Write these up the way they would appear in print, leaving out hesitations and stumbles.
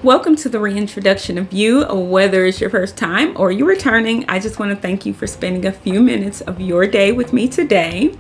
Welcome to the reintroduction of you. Whether it's your first time or you're returning, I just want to thank you for spending a few minutes of your day with me today.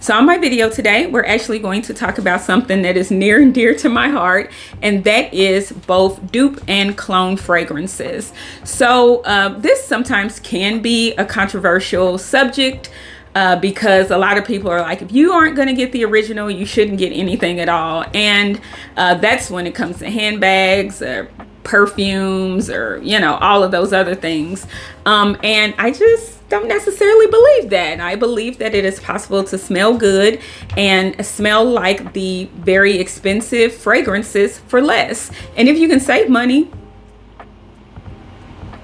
So on my video today, we're actually going to talk about something that is near and dear to my heart, and that is both dupe and clone fragrances. So this sometimes can be a controversial subject because a lot of people are like, if you aren't going to get the original, you shouldn't get anything at all. And that's when it comes to handbags or perfumes or, you know, all of those other things. And I just don't necessarily believe that. I believe that it is possible to smell good and smell like the very expensive fragrances for less. And if you can save money,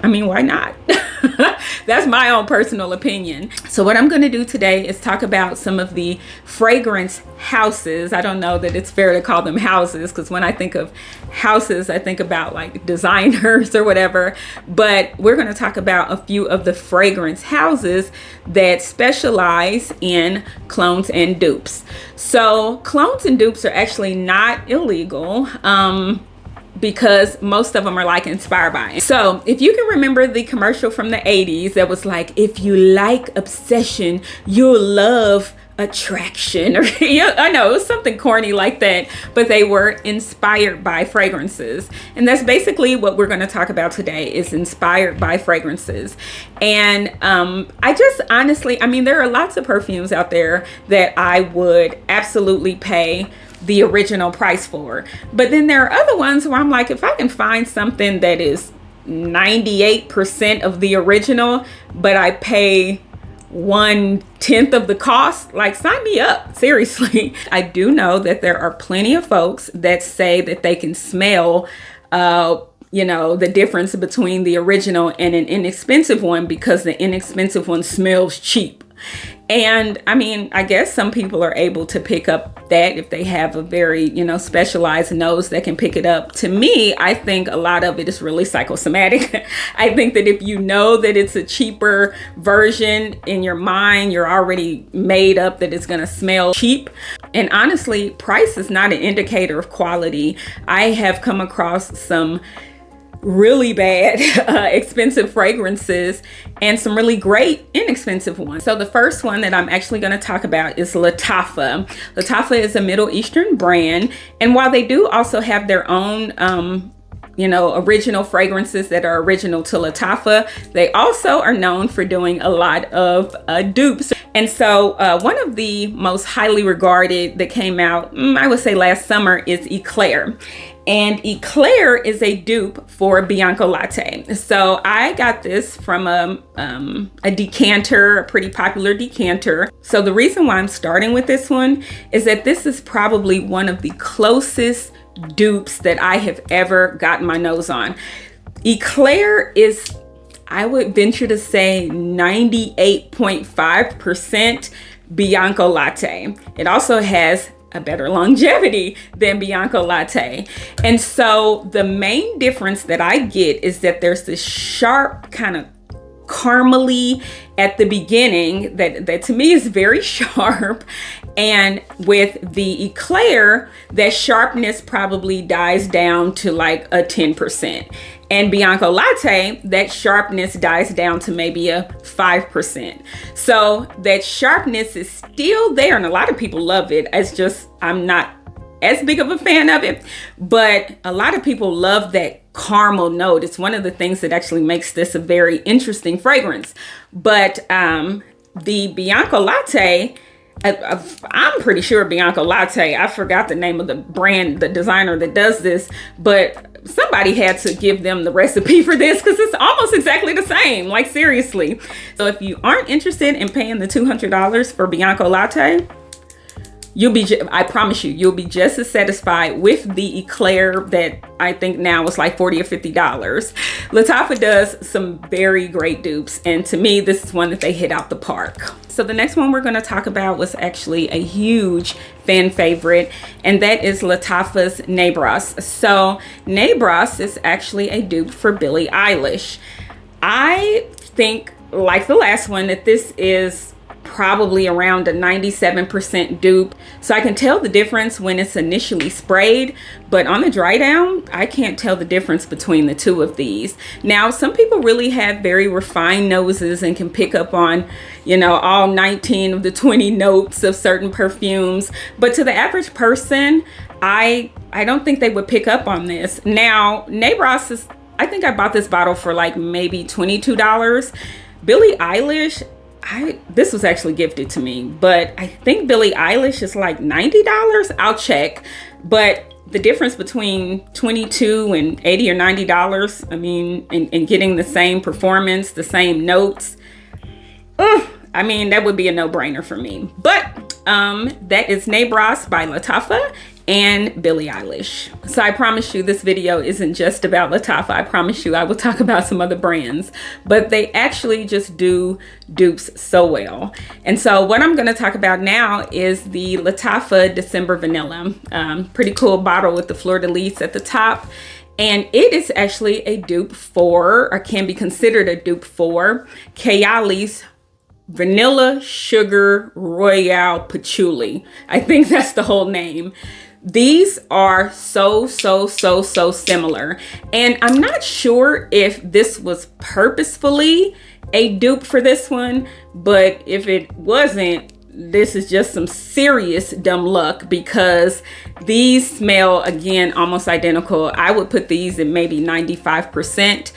I mean, why not? That's my own personal opinion. So what I'm going to do today is talk about some of the fragrance houses. I don't know that it's fair to call them houses, because when I think of houses, I think about like designers or whatever. But we're going to talk about a few of the fragrance houses that specialize in clones and dupes. So clones and dupes are actually not illegal. Because most of them are like inspired by it. So if you can remember the commercial from the 80s that was like, if you like obsession, you'll love attraction, or I know it was something corny like that, but they were inspired by fragrances. And that's basically what we're going to talk about today, is inspired by fragrances. And I just honestly, I mean, there are lots of perfumes out there that I would absolutely pay the original price for. But then there are other ones where I'm like, if I can find something that is 98% of the original, but I pay 1/10 of the cost, like, sign me up, seriously. I do know that there are plenty of folks that say that they can smell you know, the difference between the original and an inexpensive one, because the inexpensive one smells cheap. And I mean, I guess some people are able to pick up that if they have a very, you know, specialized nose that can pick it up. To me, I think a lot of it is really psychosomatic. I think that if you know that it's a cheaper version, in your mind, you're already made up that it's going to smell cheap. And honestly, price is not an indicator of quality. I have come across some really bad expensive fragrances and some really great inexpensive ones. So the first one that I'm actually going to talk about is Lattafa. Lattafa is a Middle Eastern brand, and while they do also have their own you know, original fragrances that are original to Lattafa, they also are known for doing a lot of dupes. And so one of the most highly regarded that came out, I would say last summer, is Eclair. And Eclair is a dupe for Bianco Latte. So I got this from a decanter, a pretty popular decanter. So the reason why I'm starting with this one is that this is probably one of the closest dupes that I have ever gotten my nose on. Eclair is, I would venture to say, 98.5% Bianco Latte. It also has a better longevity than Bianco Latte. And so the main difference that I get is that there's this sharp kind of caramely at the beginning that to me is very sharp. And with the Eclair, that sharpness probably dies down to like a 10%. And Bianco Latte, that sharpness dies down to maybe a 5%. So that sharpness is still there, and a lot of people love it. It's just, I'm not as big of a fan of it, but a lot of people love that caramel note. It's one of the things that actually makes this a very interesting fragrance. But the Bianco Latte, I'm pretty sure Bianco Latte, I forgot the name of the brand, the designer that does this, but somebody had to give them the recipe for this, because it's almost exactly the same, like seriously. So if you aren't interested in paying the $200 for Bianco Latte, I promise you, you'll be just as satisfied with the Eclair that I think now is like $40 or $50. Lattafa does some very great dupes, and to me, this is one that they hit out the park. So the next one we're going to talk about was actually a huge fan favorite, and that is Lattafa's Nabros. So Nabros is actually a dupe for Billie Eilish. I think, like the last one, that this is probably around a 97% dupe. So I can tell the difference when it's initially sprayed, but on the dry down, I can't tell the difference between the two of these. Now, some people really have very refined noses and can pick up on, you know, all 19 of the 20 notes of certain perfumes. But to the average person, I don't think they would pick up on this. Now, Nabros is, I think I bought this bottle for like maybe $22. Billie Eilish, this was actually gifted to me, but I think Billie Eilish is like $90. I'll check. But the difference between $22 and $80 or $90, I mean, and getting the same performance, the same notes, I mean, that would be a no-brainer for me. But that is Nabros by Lattafa and Billie Eilish. So I promise you this video isn't just about Lattafa. I promise you I will talk about some other brands, but they actually just do dupes so well. And so what I'm going to talk about now is the Lattafa December Vanilla. Pretty cool bottle with the fleur-de-lis at the top. And it is actually a dupe for, or can be considered a dupe for, Kayali's Vanilla Sugar Royale Patchouli. I think that's the whole name. These are so similar. And I'm not sure if this was purposefully a dupe for this one, but if it wasn't, this is just some serious dumb luck, because these smell, again, almost identical. I would put these at maybe 95%.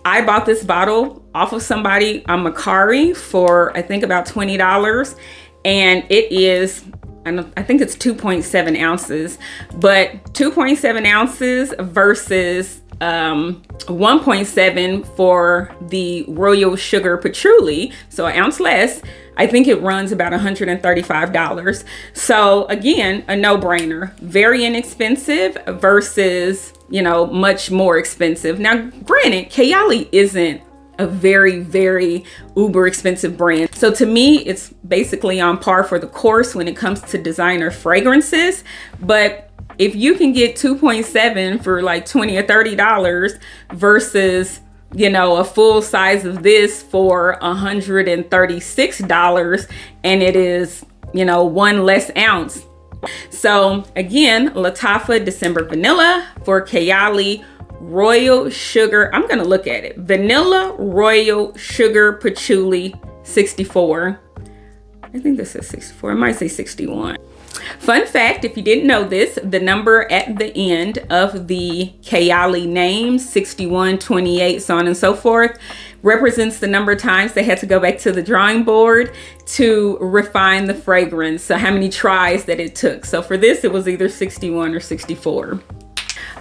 I bought this bottle off of somebody on Mercari for, I think, about $20. And it is, I think it's 2.7 ounces, but 2.7 ounces versus 1.7 for the Royal Sugar Patchouli, so an ounce less. I think it runs about $135. So again, a no-brainer. Very inexpensive versus, you know, much more expensive. Now, granted, Kayali isn't a very uber expensive brand. So to me, it's basically on par for the course when it comes to designer fragrances. But if you can get 2.7 for like $20 or $30 versus, you know, a full size of this for $136, and it is, you know, one less ounce. So again, Lattafa December Vanilla for Kayali Royal Sugar. I'm going to look at it. Vanilla Royal Sugar Patchouli 64. I think this is 64. I might say 61. Fun fact, if you didn't know this, the number at the end of the Kayali name, 61, 28, so on and so forth, represents the number of times they had to go back to the drawing board to refine the fragrance. So how many tries that it took. So for this, it was either 61 or 64.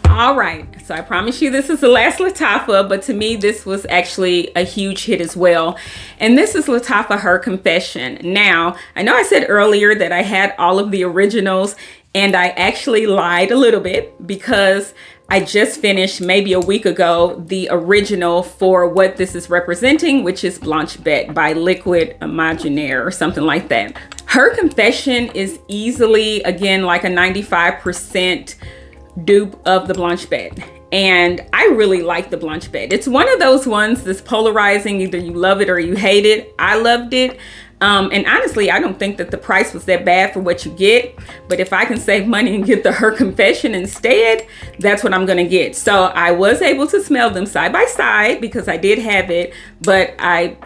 All right, so I promise you this is the last Lattafa, but to me, this was actually a huge hit as well. And this is Lattafa Her Confession. Now, I know I said earlier that I had all of the originals, and I actually lied a little bit because I just finished maybe a week ago the original for what this is representing, which is Blanche Bête by Liquid Imaginaire or something like that. Her Confession is easily, again, like a 95% dupe of the Blanche Bête. And I really like the Blanche Bête. It's one of those ones that's polarizing. Either you love it or you hate it. I loved it. And honestly, I don't think that the price was that bad for what you get. But if I can save money and get the Her Confession instead, that's what I'm going to get. So I was able to smell them side by side because I did have it. But I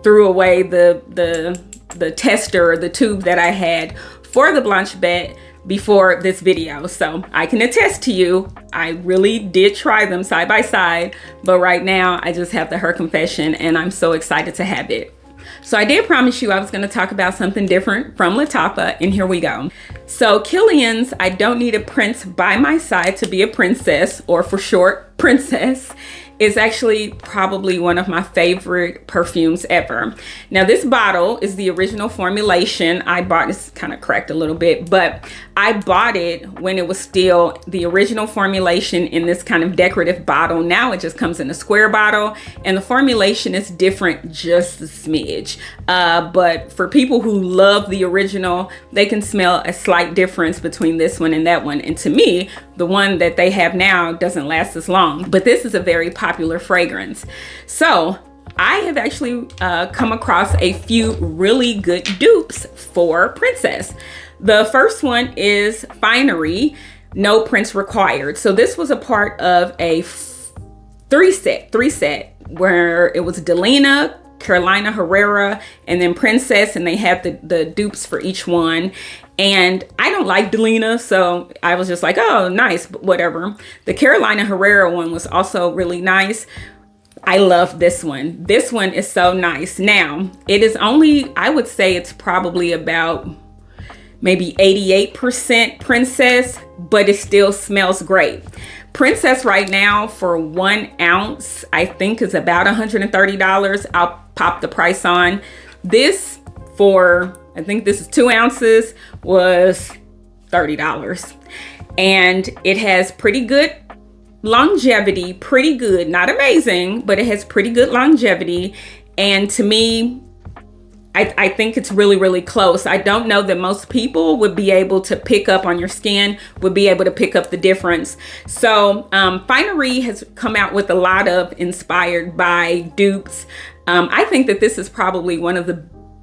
threw away the tester or the tube that I had for the Blanche Bête before this video. So I can attest to you, I really did try them side by side, but right now I just have the Her Confession and I'm so excited to have it. So I did promise you I was going to talk about something different from Lattafa, and here we go. So Kilian's I Don't Need a Prince by My Side to Be a Princess, or for short, Princess, is actually probably one of my favorite perfumes ever. Now this bottle is the original formulation. I bought, it's kind of cracked a little bit, but I bought it when it was still the original formulation in this kind of decorative bottle. Now it just comes in a square bottle and the formulation is different just a smidge. But for people who love the original, they can smell a slight difference between this one and that one. And to me, the one that they have now doesn't last as long, but this is a very popular fragrance. So I have actually come across a few really good dupes for Princess. The first one is Finery, No Prints Required. So this was a part of a three set where it was Delina, Carolina Herrera, and then Princess, and they had the dupes for each one. And I don't like Delina, so I was just like, oh, nice, but whatever. The Carolina Herrera one was also really nice. I love this one. This one is so nice. Now, it is only, I would say it's probably about maybe 88% Princess, but it still smells great. Princess right now for 1 ounce, I think is about $130. I'll pop the price on. This for, I think this is 2 ounces, was $30. And it has pretty good longevity, pretty good, not amazing, but it has pretty good longevity. And to me, I think it's really, really close. I don't know that most people would be able to pick up on your skin, would be able to pick up the difference. So Finery has come out with a lot of inspired by dupes. I think that this is probably one of the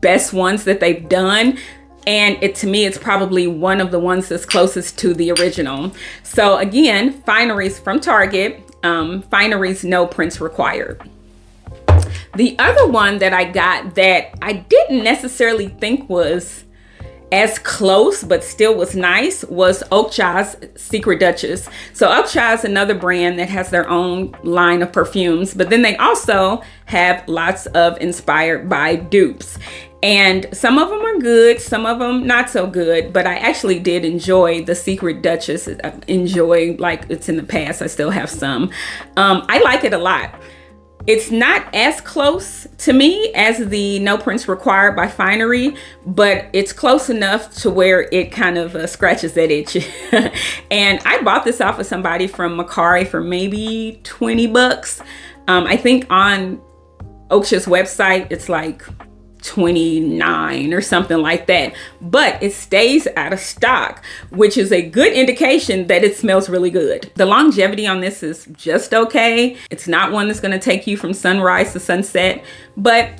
best ones that they've done. And to me, it's probably one of the ones that's closest to the original. So again, Finery's from Target. Finery's No Prints Required. The other one that I got that I didn't necessarily think was as close, but still was nice, was Oakcha's Secret Duchess. So Oakcha is another brand that has their own line of perfumes, but then they also have lots of inspired by dupes. And some of them are good, some of them not so good, but I actually did enjoy the Secret Duchess. I enjoy, like it's in the past, I still have some. I like it a lot. It's not as close to me as the No Prints Required by Finery, but it's close enough to where it kind of scratches that itch. And I bought this off of somebody from Macari for maybe 20 bucks. I think on Oakcha's website, it's like 29 or something like that, but it stays out of stock, which is a good indication that it smells really good. The longevity on this is just okay. It's not one that's going to take you from sunrise to sunset, but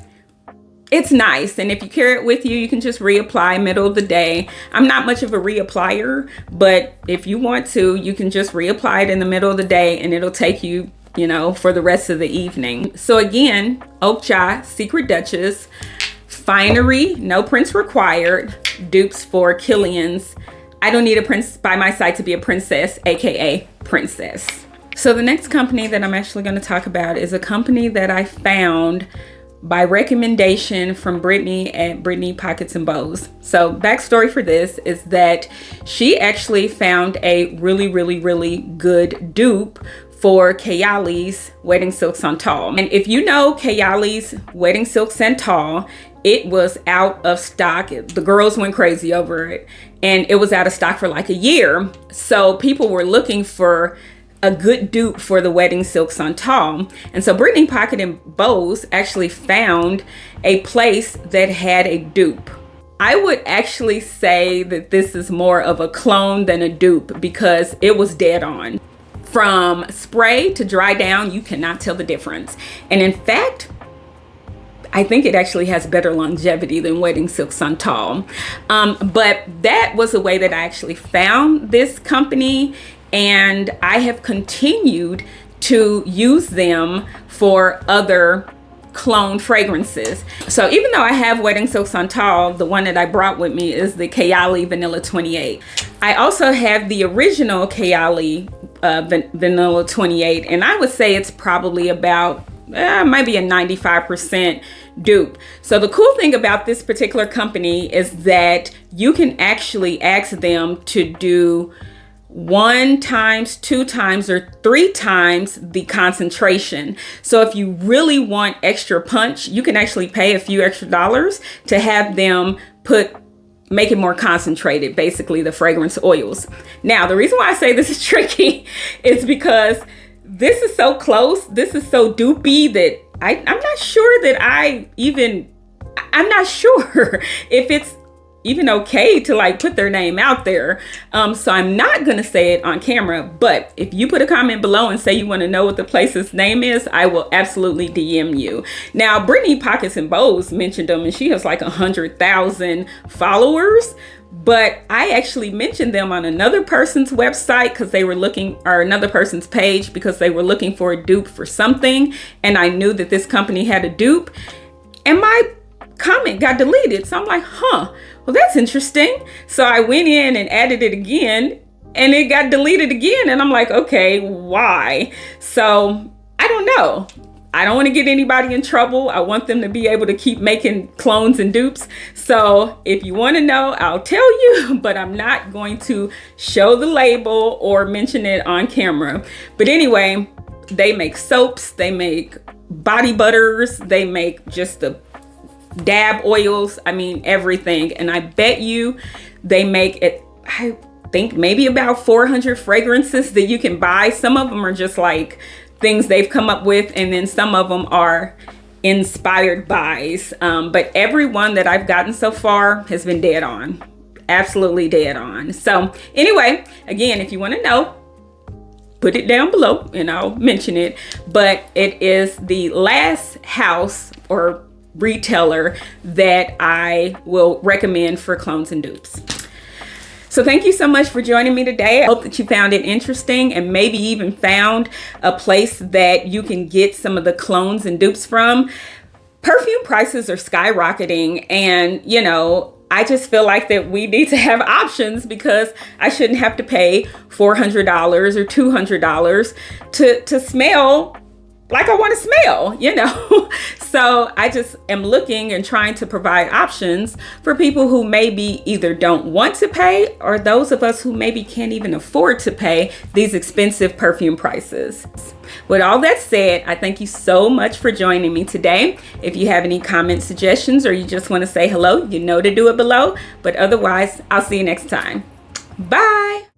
it's nice. And if you carry it with you, you can just reapply middle of the day. I'm not much of a reapplier, but if you want to, you can just reapply it in the middle of the day and it'll take you, you know, for the rest of the evening. So again, Oakcha Secret Duchess, Finery, No Prints Required, dupes for Killian's I Don't Need a Prince by My Side to Be a Princess, aka Princess. So the next company that I'm actually going to talk about is a company that I found by recommendation from Brittany at Brittany Pockets and Bows. So backstory for this is that she actually found a really, really, really good dupe for Kayali's Wedding Silk Santal. And if you know Kayali's Wedding Silk Santal, it was out of stock. The girls went crazy over it, and it was out of stock for like a year. So people were looking for a good dupe for the Wedding Silk Santal. And so Brittany Pocket and Bows actually found a place that had a dupe. I would actually say that this is more of a clone than a dupe because it was dead on. From spray to dry down, you cannot tell the difference. And in fact, I think it actually has better longevity than Wedding Silk Santal. But that was the way that I actually found this company. And I have continued to use them for other clone fragrances. So even though I have Wedding Silk Santal, the one that I brought with me is the Kayali Vanilla 28. I also have the original Kayali Vanilla 28, and I would say it's probably about might be a 95% dupe. So the cool thing about this particular company is that you can actually ask them to do 1 times, 2 times, or 3 times the concentration. So if you really want extra punch, you can actually pay a few extra dollars to have them make it more concentrated, basically the fragrance oils. Now, the reason why I say this is tricky is because this is so close, this is so dupey that I'm not sure that I'm not sure if it's even okay to like put their name out there. So I'm not going to say it on camera, but if you put a comment below and say you want to know what the place's name is, I will absolutely DM you. Now, Brittany Pockets and Bows mentioned them, and she has like 100,000 followers. But I actually mentioned them on another person's website because they were looking, or another person's page, because they were looking for a dupe for something. And I knew that this company had a dupe, and my comment got deleted. So I'm like, well, that's interesting. So I went in and added it again, and it got deleted again. And I'm like, okay, why? So I don't know. I don't want to get anybody in trouble. I want them to be able to keep making clones and dupes. So if you want to know, I'll tell you, but I'm not going to show the label or mention it on camera. But anyway, they make soaps, they make body butters, they make just the dab oils. I mean, everything. And I bet you they make it, I think maybe about 400 fragrances that you can buy. Some of them are just like things they've come up with, and then some of them are inspired buys. But every one that I've gotten so far has been dead on. Absolutely dead on. So anyway, again, if you want to know, put it down below and I'll mention it. But it is the last house or retailer that I will recommend for clones and dupes. So thank you so much for joining me today. I hope that you found it interesting and maybe even found a place that you can get some of the clones and dupes from. Perfume prices are skyrocketing, and you know, I just feel like that we need to have options, because I shouldn't have to pay $400 or $200 to smell like I want to smell, you know. So I just am looking and trying to provide options for people who maybe either don't want to pay, or those of us who maybe can't even afford to pay these expensive perfume prices. With all that said, I thank you so much for joining me today. If you have any comment suggestions, or you just want to say hello, you know to do it below. But otherwise, I'll see you next time. Bye.